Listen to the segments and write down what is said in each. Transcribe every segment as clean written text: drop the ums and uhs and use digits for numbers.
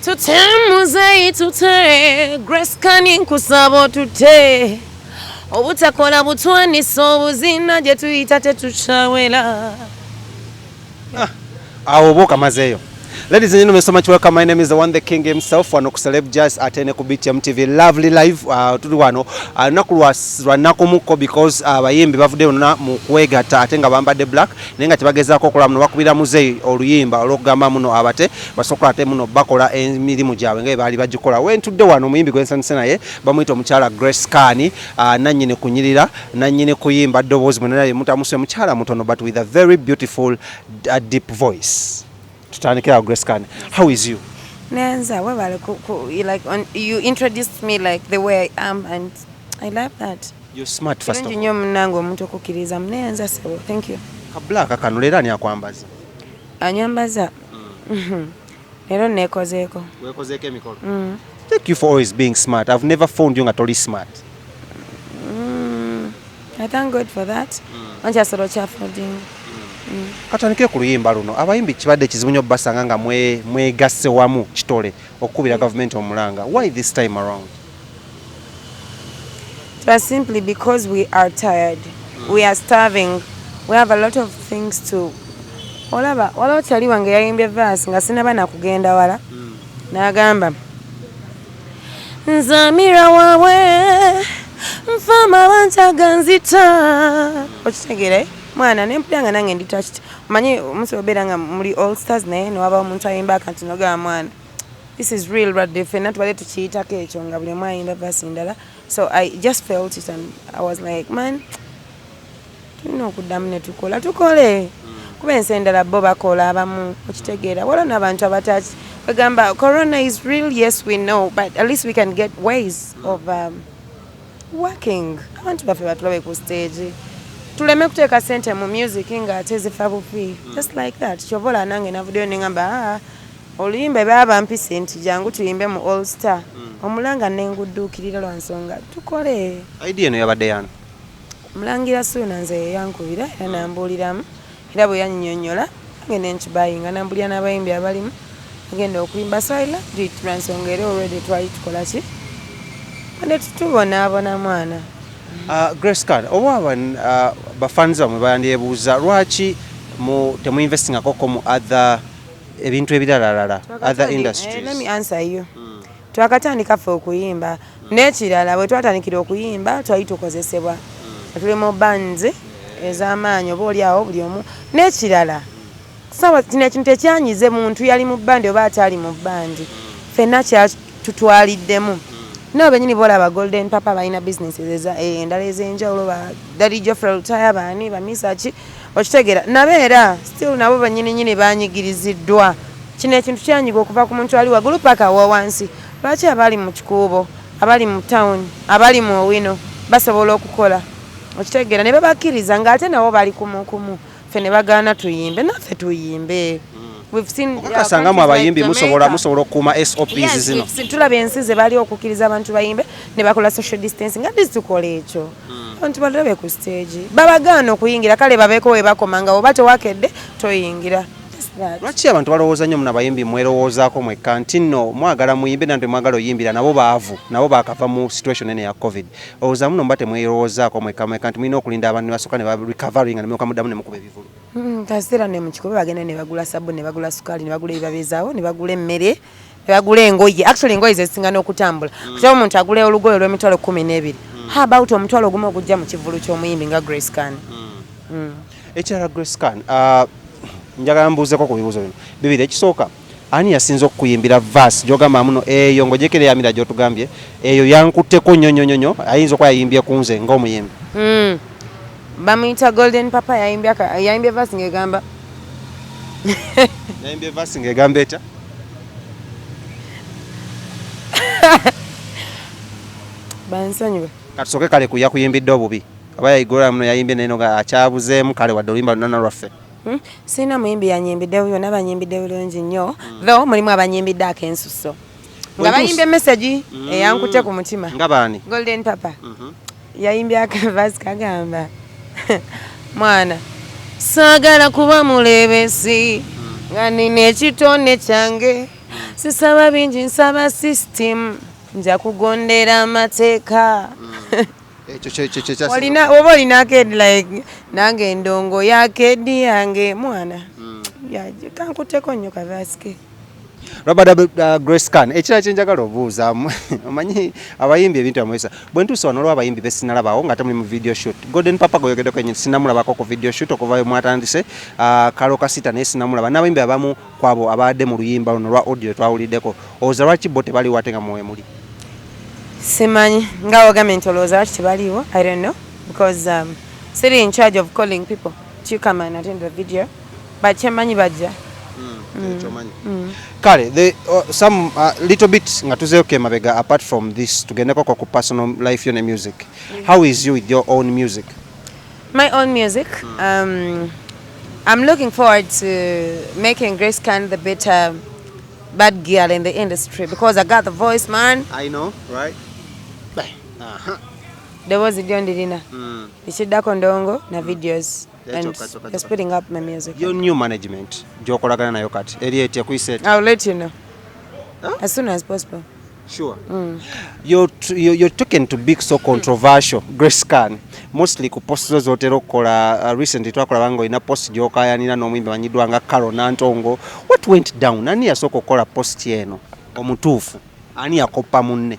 Tutemuze tute Grace kani nkusabo tute obutakola butwanisa obuzina gye tuyita tetukyawera. Awo boka mazeyo. Ladies and gentlemen, so much welcome. My name is the one, the king himself. Wano ku Celeb Jazz atene ku BTM TV lovely live. Tuli wano nakulwa because abayimbi bavudde na mu kwegata ate nga bambadde black nenga tebagezaako okola muno bakubira muzeyi oluyimba olwokugamba muno abate basokola ate muno bakola emirimu gyabwe nga baali bagikola. Wentudde wano omuyimbi gwensanyuse naye bamuyita omukyala Grace Kani nannyini kunyirira nannyini kuyimba ddoboozi munaye mutamuswe mukyala mutono but with a very beautiful deep voice. Tutandikira Grace Kani. How is you? Nanza, you introduced me like the way I am, and I love that. You're smart first of all. Thank you. Kabla kakanulera ani akwambaza? Anyambaza. Lero nekozeeko. Wekozeeko emikolo. Thank you for always being smart. I've never found you at all smart. I thank God for that. Anjasolo chafoding. Katandike ku luyimba luno abayimbi kibadde kizibu nnyo basanga nga mwegasse wamu kitole okubira government omulanga. Why this time around? It was simply because we are tired. We are starving. We have a lot of things to wala otali wange yayimbye verse nga sinaba na kugenda wala nagamba nzamira wawe mfama bantaganzita okitegere mwana nempulanga nange nditouched manyi omusobera nga muri all stars naye no aba omuntu ayimba akantu noga mwana this is real but different wale tukiitako ekyo nga buli mwayimba verse ndala. So I just felt it and I was like man tulina okuddamu ne tukole kuba ensi endala bo bakola abamu okitegeera wala n'abantu abataki bagamba corona is real, yes we know, but at least we can get ways of working. Abantu baffe batulabe ku stage tuleme kuteeka sente mu music nga ate zifa bufi just like that. Kyobola nange navuddeyo nengamba oluyimba baba mpise nti jangu tuyimbe mu all star omulanga nengudduukirira lwa nsonga tukole. Idea eno yabadde yana Mulangira Suna nze yankubira era nambuuliramu era bwe yannyonnyola ngenda enkibayinga nambulira n'abayimbi abalimu agenda okuyimba so I loved it lwa nsonga era already twali tukola ki ande tutubonaabona mwana. Grace Kani oba bafans bamwe bandyebuuza lwaki temuinvestingako mu other ebintu ebirala other industries? Let me answer you. Twakatandika ffe okuyimba n'ekirala bwe twatandikira okuyimba twali tukozesebwa tuli mu bands ez'amaanyi oba oli awo buli omu n'ekirala kusaba kino ekintu tekyanyize muntu yali mu bandi oba ataali mu bandi ffenna kyatutwaliddemu no benyini bolaba Golden Papa balina businesses endala ez'enjawulo Daddy Geoffrey Lutaya baani bamisaki okitegeera nabeera still nabo banyininyini banyigiriziddwa. Kino ekintu kyanyiga okuva ku muntu ali waggulu paka wa wansi. Lwaki abali mu kikuubo abali mu town abali mu owino basobola okukola okitegeera ne babakkiriza ng'ate nabo bali kumu ffe ne bagaana tuyimbe naffe tuyimbe. Kasanga mu abayimbi musobola okuuma SOPs zino. Tulaba ensi ze bali okukkiriza abantu bayimbe ne bakola social distancing nga tukola ekyo. Abantu balabe ku stage babagaana okuyingira kale babeeko we bakoma nga oba tewakedde toyingira. Lwaki abantu balowooza nnyo muno abayimbi mwerowoozaako mwekka nti nno mwagala muyimbe nante mwagala oyimbira nabo baavu nabo bakava mu situation ene ya COVID. Olowooza muno mba temwerowoozaako mwekka nti mulina okulinda abantu ne basooka ne recovery nga ne muddamu ne mukuba ebivulu. Kaseera ne mu kikuba bagenda ne bagula sabbu ne bagula sukaali ne bagula ebibabezaawo ne bagula emmere ne bagula engoye. Actually engoye zesinga n'okutambula kutaba omuntu agula olugoye olw'emitwalo 12. How about omutwalo gumu ogujja mu kivulu ky'omuyimbi nga Grace Kani? Ekirala Grace Kani njagala mbuuzeko ku bibuuzo bino bibiri. Ekisooka ani yasinza okuyimbira verse gy'ogamba muno eyo ng'ogyekera eyamira gy'otugambye eyo yankutteko nnyo ayinza okuba yayimbye ku nze ng'omuyimbi? Bamuyita Golden Papa yayimbye verse ng'egamba yayimbye verse ng'egamba etya? Bansonyiwe katusooke kale ku yakuyimbidde obubi aba yayigula muno yayimbye neno nga akyabuzeemu kale wadde oluyimba lunana lwaffe. Sina muyimbi yanyimbidde byonna banyimbidde bulungi nnyo though mulimu abanyimbidde ak'ensuso nga bayimbye message eyankutte ku mutima. Nga baani? Golden Papa yayimbye akavasi kagamba mwana saagala kuba mulebesi nga nina ekitone kyange sisaba bingi nsaba system nja kugondera amateeka oba olina kedi like nange endongo ya kedi yange mwana kankuteko nnyo kavasike Robert Grace Khan ekira kyenjagala obuuza omanyi abayimbi ebintu amwesa bwe ntuusa wano olwo abayimbi besinalabawo nga temuli mu video shoot Golden Papa goyogeddeko ennyini sinamulabako ku video shoot okuva mwatandise Kalo Kasita naye sinamulaba n'abayimbi abamu kwabo abadde mu luyimba luno lwa audio twawuliddeko olowooza lwaki bo tebaliwo ate nga mwe muli simanyi nga wagambye nti olowooza lwaki tebaliwo I don't know because sitting in charge of calling people to come and attend the video but kyemanyi bajja Kale, some little bit nga tuzeeyo mabega apart from this tugendeko ku personal life yone music. How is you with your own music? My own music? I'm looking forward to making Grace Khan the better bad girl in the industry because I got the voice, man. I know, right? There was a Dion Didina. Ishidako Ndongo na videos. And just putting up my music. Your new management, Jokolagana nayo kati. Eliete kuiset. I'll let you know. As soon as possible. Sure. You're talking to big so controversial. Grace Khan. Mostly ku post zotero kola recently twakola bango ina post jokaya nina nomwimbe banyidwa nga Karo Nantongo. What went down? Nani yasoko kola post yeno? Omutuufu. Ani yakopa munne?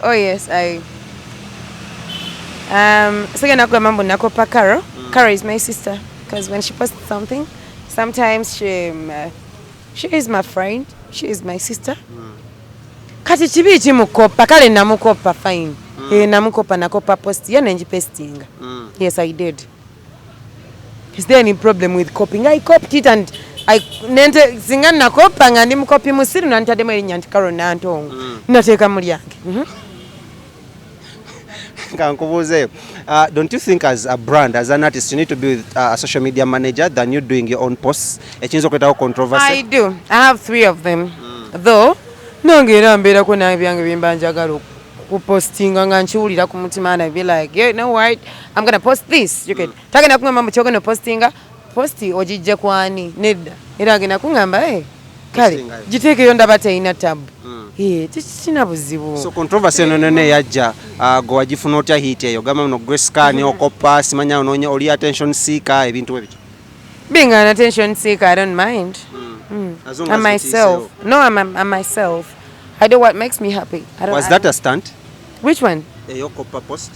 Oh yes, second ako mambo nakopa Karo. Karo is my sister because when she posts something, sometimes she is my friend, she is my sister. Kati chibi chimukopa kale namukopa fine. Namukopa nakopa post ya nenji pasting. Yes, I did. Is there any problem with copying? I copied it and I nente zingana nakopa nga ndimukopi musiru nantademo nyanti Karo Nantongo. Nateka muri yange. Don't you think as a brand, as an artist, you need to be with a social media manager than you doing your own posts? Controversy? I do. I have 3 of them. Though, nongera mbera ko na byange bimbanjagalo ku posting nga nchiwulira ku mutima and I be like, you know what? I'm going to post this. You can. Tagana ku ngamba chogeno postinga. Posti ojijja kwani nedda. Era agena ku ngamba kale jiteke yonda bate ina tab. Tichina buzibu. So controversy none yajja go wajifuna otya hit eyo gama no Grace Khan okopa simanya ononye oli attention seeker ebintu ebyo. Being an attention seeker I don't mind. As long I'm as myself. No, I'm myself. I do what makes me happy. Was that a stunt? Which one? Eyo kopa post.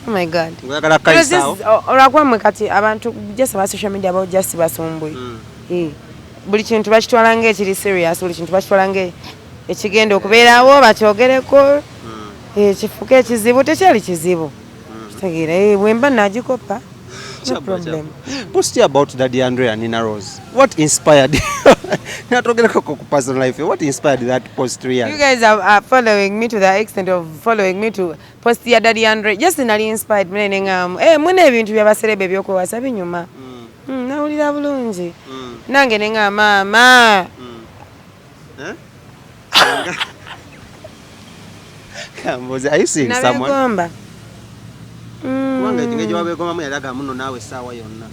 Oh my God. Ngagala kaisao. Olakwa mwekati abantu just about social media about just basumbuye. Buli kintu bakitwala ng'ekiri serious, buli kintu bakitwala ng'ekigenda okubeerawo bakyogereko kifuka ekizibu tekyali kizibu kitegeera bwemba nagikopa no problem. Post about Daddy Andre and Nina Rose. What inspired natogereko ku personal life? What inspired that post 3 years? You guys are following me to the extent of following me to post ya Daddy Andre just nali inspired mune ngam mune ebintu byabaserebe byokuwasa binyuma nawulira bulungi nange nenga mama Kamboze, are you seeing someone? Nabegomba. Kubanga tingeje wabegomba muyalaga muno nawe sawa yonna.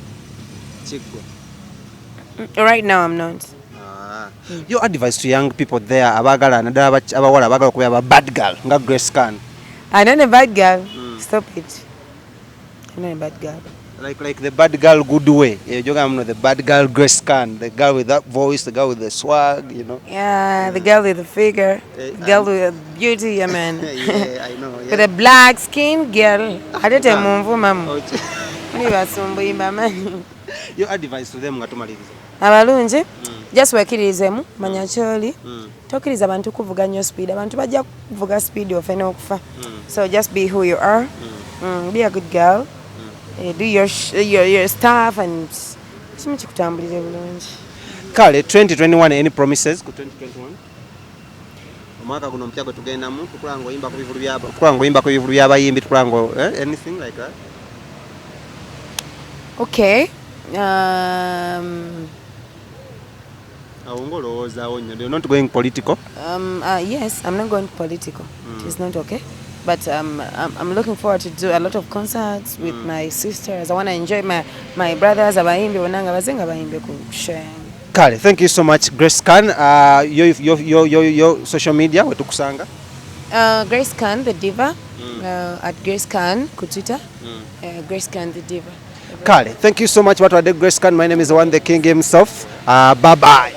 Chigwa. Right now I'm not. Your advice to young people there abagala nadala abawala abagala kuba aba bad girl nga Grace Khan. I'm not a bad girl. Stop it. I'm not a bad girl. Like the bad girl good way. The bad girl Grace Khan, the girl with that voice, the girl with the swag, you know. Yeah, the girl with the figure, the girl with the beauty, yeah, man. Yeah, I know. Yeah. With a black skin girl. I didn't tell mama. Your advice to them ngatumaliza. Abalungi just wekirizemu manya choli. Tokiriza abantu kuvuga nnyo speed. Abantu bajja kuvuga speed ofena okufa. So just be who you are. Be a good girl. Do your stuff and chikutambulize bulungi. Kale 2021 any promises ku 2021? Omwaka guno mpyago tugendamu tukulango yimba ku bivulu by'abayimbi tukulango anything like that? Okay. You're not going political? Yes, I'm not going political. It's not okay. but I'm looking forward to do a lot of concerts with my sisters. I want to enjoy my brothers abayimbi bonanga bazenga bayimbe ku share. Kale, thank you so much Grace Khan. Your social media wetukusanga? Grace Khan the diva. At Grace Khan ku Twitter. Grace Khan the diva. Kale, thank you so much. What was Grace Khan? My name is the one the king himself. Bye bye.